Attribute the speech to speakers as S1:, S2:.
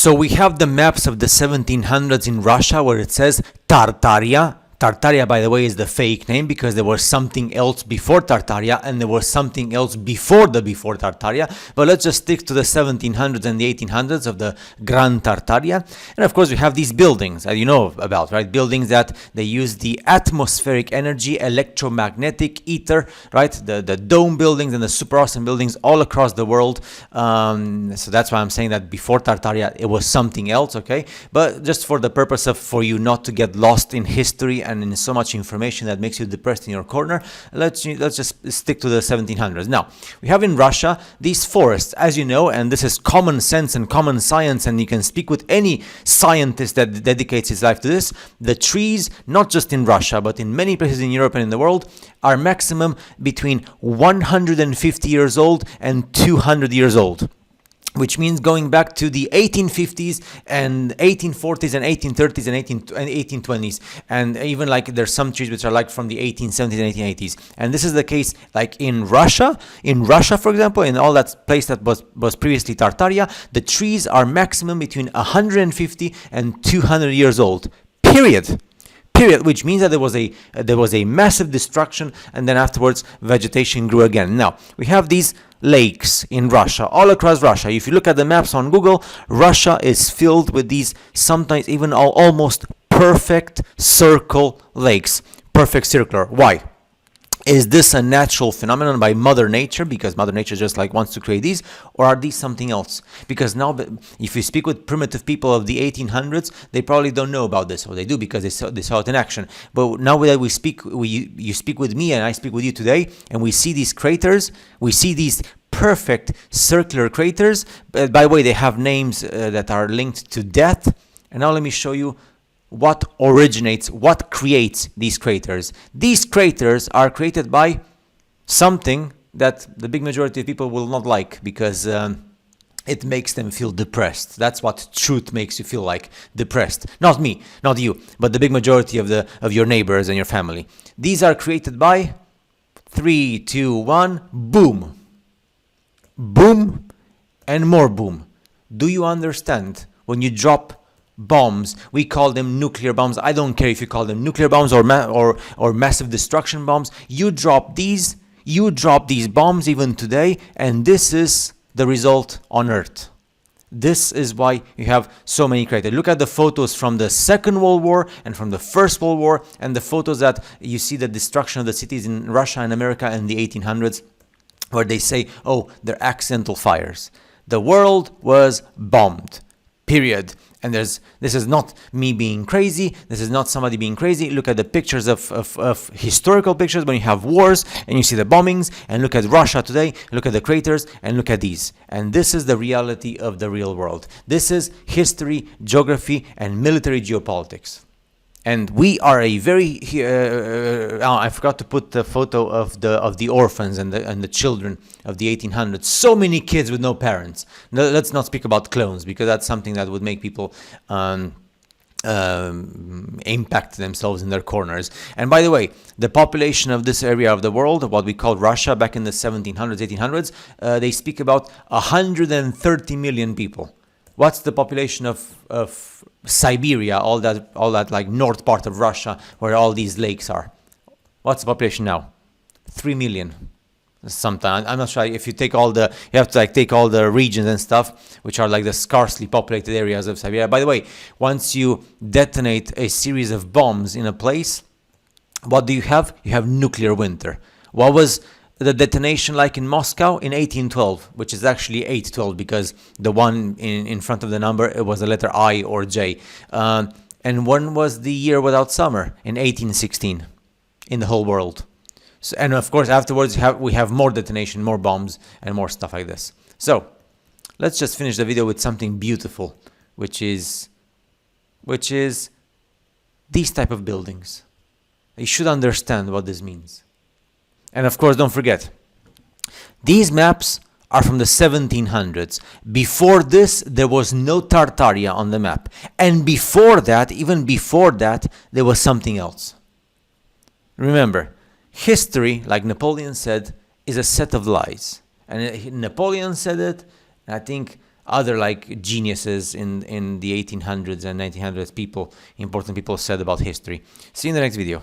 S1: So we have the maps of the 1700s in Russia where it says Tartaria. Tartaria, by the way, is the fake name because there was something else before Tartaria and there was something else before Tartaria. But let's just stick to the 1700s and the 1800s of the Grand Tartaria. And of course, we have these buildings that you know about, right? Buildings that they use the atmospheric energy, electromagnetic ether, right? The dome buildings and the super awesome buildings all across the world. So that's why I'm saying that before Tartaria, it was something else, okay? But just for the purpose of for you not to get lost in history and in so much information that makes you depressed in your corner, let's just stick to the 1700s. Now, we have in Russia these forests, as you know, and this is common sense and common science, and you can speak with any scientist that dedicates his life to this. The trees, not just in Russia, but in many places in Europe and in the world, are maximum between 150 years old and 200 years old, which means going back to the 1850s and 1840s and 1830s and 1820s. And even like there's some trees which are like from the 1870s and 1880s. And this is the case like in Russia. In Russia, for example, in all that place that was previously Tartaria, the trees are maximum between 150 and 200 years old. Period, which means that there was a massive destruction, and then afterwards vegetation grew again. Now we have these lakes in Russia, all across Russia. If you look at the maps on Google, Russia is filled with these sometimes even almost perfect circle lakes, perfect circular. Why? Is this a natural phenomenon by Mother Nature, because Mother Nature just like wants to create these, or are these something else? Because now, if you speak with primitive people of the 1800s, they probably don't know about this, or they do because they saw it in action. But now that you speak with me and I speak with you today, and we see these craters, we see these perfect circular craters. By the way, they have names that are linked to death. And now let me show you what creates these craters. These craters are created by something that the big majority of people will not like, because it makes them feel depressed. That's what truth makes you feel like, depressed. Not me, not you, but the big majority of your neighbors and your family. These are created by 3, 2, 1, boom. Boom and more boom. Do you understand? When you drop bombs, we call them nuclear bombs. I don't care if you call them nuclear bombs or massive destruction bombs. You drop these bombs even today, and this is the result on Earth. This is why you have so many craters. Look at the photos from the Second World War and from the First World War, and the photos that you see the destruction of the cities in Russia and America in the 1800s, where they say, oh, they're accidental fires. The world was bombed. Period. And this is not me being crazy. This is not somebody being crazy. Look at the pictures of historical pictures when you have wars and you see the bombings, and look at Russia today, look at the craters, and look at these. And this is the reality of the real world. This is history, geography, and military geopolitics. And we are a very I forgot to put the photo of the orphans and the children of the 1800s. So many kids with no parents. No, let's not speak about clones, because that's something that would make people impact themselves in their corners. And by the way, the population of this area of the world, what we call Russia, back in the 1700s, 1800s, they speak about 130 million people. What's the population of Siberia, all that like north part of Russia where all these lakes are? What's the population now? 3 million. Sometimes I'm not sure if you have to take all the regions and stuff, which are like the sparsely populated areas of Siberia. By the way, once you detonate a series of bombs in a place, what do you have? You have nuclear winter. What was the detonation like in Moscow in 1812, which is actually 812, because the one in front of the number, it was the letter I or J. And when was the year without summer? In 1816, in the whole world. So, and of course, afterwards we have more detonation, more bombs, and more stuff like this. So let's just finish the video with something beautiful, which is these type of buildings. You should understand what this means. And of course, don't forget, these maps are from the 1700s. Before this, there was no Tartaria on the map. And before that, even before that, there was something else. Remember, history, like Napoleon said, is a set of lies. And Napoleon said it, and I think other like geniuses in the 1800s and 1900s, important people said about history. See you in the next video.